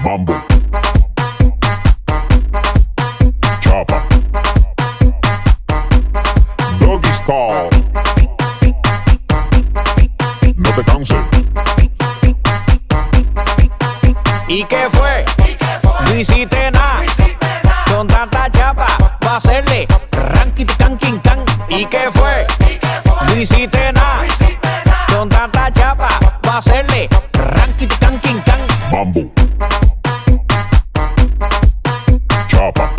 Mambo. Chapa. Doggy Style. No te canses. ¿Y qué fue? No hiciste nada. Con tanta chapa va a hacerle ranking can king can. ¿Y qué fue? No hiciste nada. Con tanta chapa va a hacerle ranking can king can. Mambo. Chapa.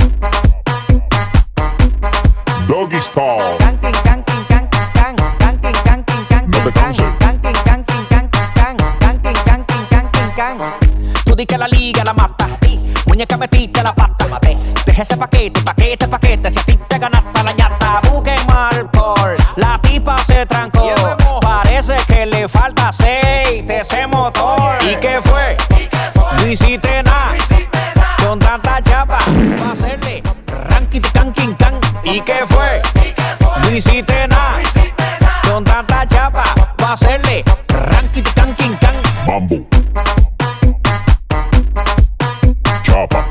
Doggy Style. Can king can king can can can king can king can No te canses. can king can king can can can king can king can king can. Tú di que la liga la mata. Muñeca metiste la pata. Deja ese paquete, paquete, paquete. Si a ti te ganaste la ñata, busque alcohol. La tipa se trancó. Parece que le falta aceite ese motor. ¿Y qué fue? No hiciste nada. Con tanta chapa va a hacerle ranking can king can. ¿Y qué fue? No hiciste nada. Con tanta chapa va a hacerle ranking can king can. Mambo. Chapa.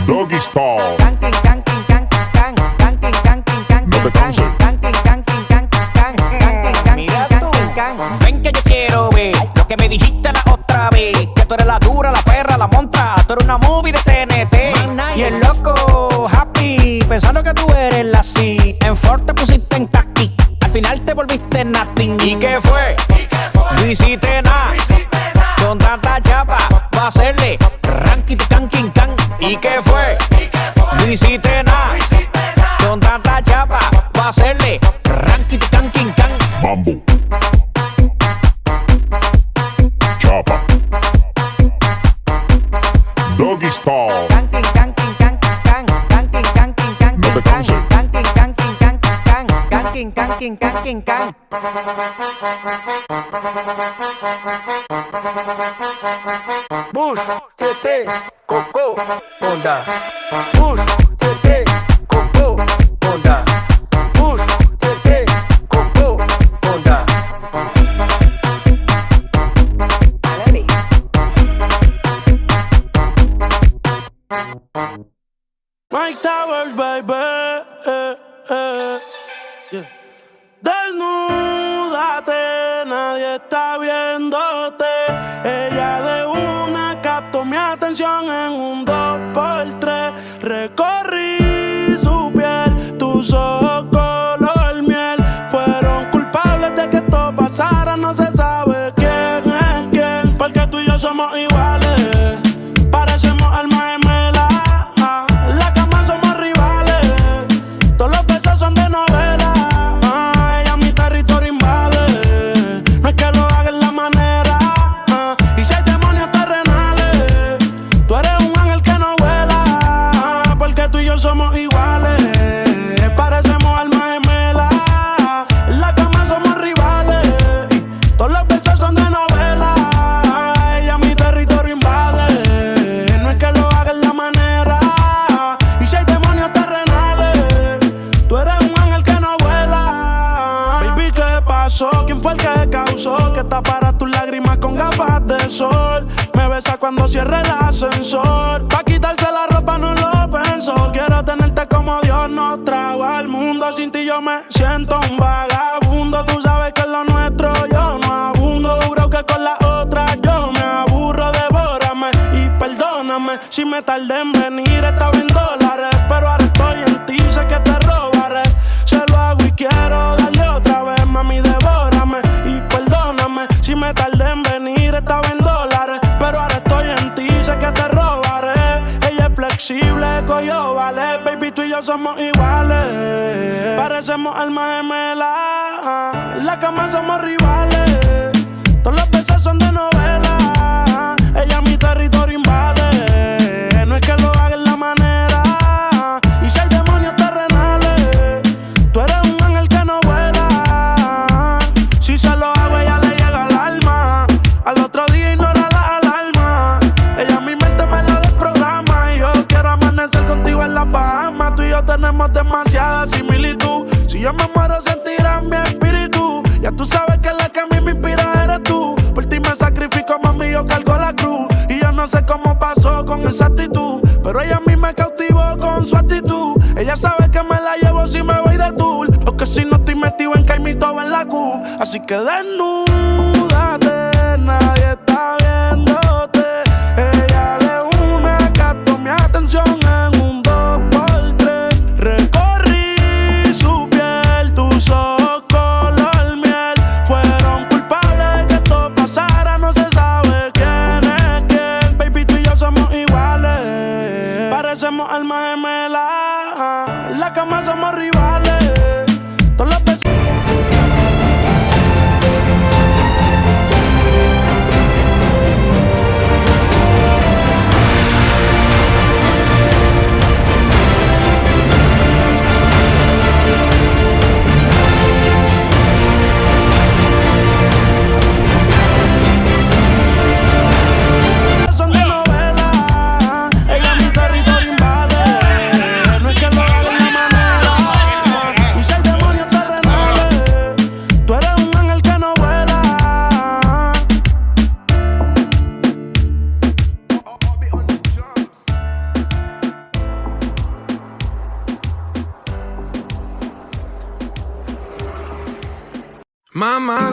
Doggy Style. Can king can king can can can king can king can No te canses. can king can king can can can king can king can. Ven que yo quiero ver lo que me dijiste la otra vez, que tú eres la dura, la perra, la montra, tú eres una movie de TNT. Y el loco happy pensando que tú eres la C. En Ford te pusiste en taqui, al final te volviste nothing. ¿Y qué fue? No hiciste nada. Con tanta chapa va a hacerle ranking can king can. ¿Y qué fue? No hiciste nada. Con tanta chapa va a hacerle ranking can king can. Mambo. Chapa. Doggy Style. Can king can king can can can king can king can No te canses. can king can king can can king can king can king can. Bush, Tete, Coco, Honda. Bush, Tete, Coco, Honda. Bush, Tete, Coco, Honda. Mike Towers, baby. Yeah. Desnúdate, nadie está viéndote. Ella de una captó mi atención en un 2x3. Recorrí su piel, tus ojos color miel. Fueron culpables de que esto pasara, no se sabe quién es quién. Porque tú y yo somos iguales, parecemos almas gemelas. En la cama somos rivales, todos los besos son de novela. Ella mi territorio invade, no es que lo haga en la manera. Y si hay demonios terrenales, tú eres un ángel que no vuela. Porque tú y yo somos iguales, parecemos almas gemelas. En la cama somos rivales, todos los besos son de novela. Ella mi territorio invade, no es que lo haga en la manera. Y si hay demonios terrenales, tú eres un ángel que no vuela. Baby, ¿qué pasó? ¿Quién fue el que causó que taparas tus lágrimas con gafas de sol? Me besa cuando cierre el ascensor. Pa' quitarse la ropa no lo pensó. Quiero tenerte como Dios nos trajo al mundo. Sin ti yo me siento un vagabundo. Tú sabes que es lo nuestro, yo no abundo. Juro que con la otra yo me aburro. Devórame y perdóname si me tardé en venir. Estaba en dólares, pero ahora estoy en ti. Sé que te robaré, se lo hago y quiero darle otra vez. Mami, devórame y perdóname si me tardé en venir. Estaba en dólares, pero ahora estoy en ti. Sé que te robaré. Ella es flexible, coyo, vale. Baby, tú y yo somos iguales, parecemos almas gemelas. En la cama somos rivales, todos los besos son de novela. Ella mi territorio invade, no es que lo haga en la manera. Y si hay demonios terrenales, tú eres un ángel que no vuela. Si se lo hago, ella le llega al alma. Al otro día ignora la alarma. Ella mi mente me la desprograma. Y yo quiero amanecer contigo en la Bahamas. Tú y yo tenemos demasiada similitud. Si yo me muero sentirás mi espíritu. Ya tú sabes que la que a mí me inspira eres tú. Por ti me sacrifico, mami, yo cargo la cruz. Y yo no sé cómo pasó con esa actitud, pero ella a mí me cautivó con su actitud. Ella sabe que me la llevo si me voy de tour, o que si no estoy metido en Caimito o en la Q. Así que desnúdate, nadie está viéndote. Ella de una captó mi atención en un 2x3. Recorrí su piel, tus ojos color miel fueron culpables que esto pasara. No se sabe quién es quién. Baby, tú y yo somos iguales, parecemos almas gemelas. En la cama somos rivales. Todos los besos. Son de novela, ella mi territorio invade. No es que lo haga de la manera, y si hay demonios terrenales, tú eres un ángel que no vuela. Mamà,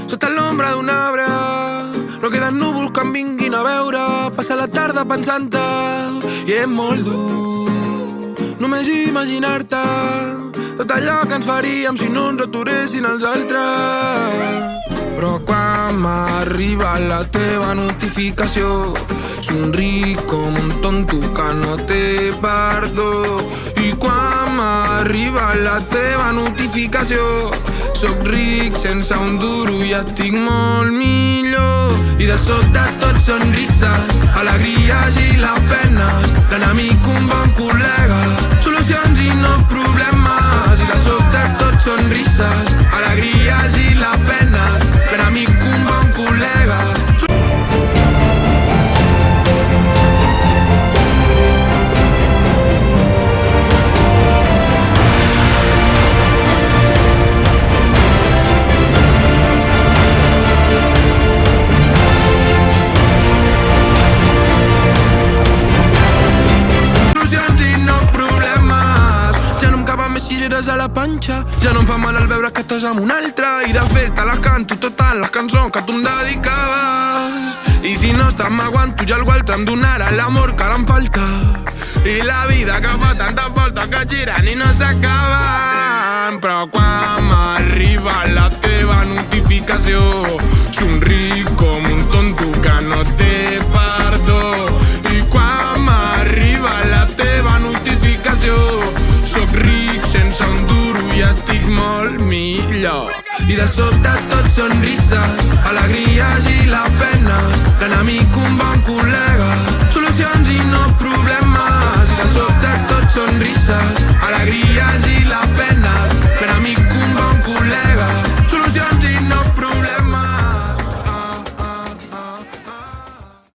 sota l'ombra d'un arbre no queden núvols que em vinguin a veure. Passa la tarda pensant-te i és molt dur només imaginar-te tot allò que ens faríem si no ens aturessin els altres. Però quan m'arriba la teva notificació somric com un tonto que no té perdó. I quan m'arriba la teva notificació soc ric sense un duro i estic molt millor. I de sobte tot sonrises, alegries i les penes, l'enemic un bon col·lega, solucions i no problemes. I de sobte tot sonrises, alegries i les penes, l'enemic un bon col·lega. Cireres a la panxa, ja no em fa mal al veure que estàs amb un altre. I de fet te les canto totes les cançons que tu em dedicaves. I si no estàs m'aguanto, ja algú altre em donarà l'amor que ara em falta. I la vida que fa tantes voltes que giren i no s'acaben. Però quan m'arriba la teva notificació somric com un tonto que no té perdó. I quan m'arriba la teva notificació soc ric sense un duro i estic molt millor. I de sobte tot sonrises, alegries i les penes, l'enemic un bon col·lega, solucions i no problemes. I de sobte tot sonrises, alegries i les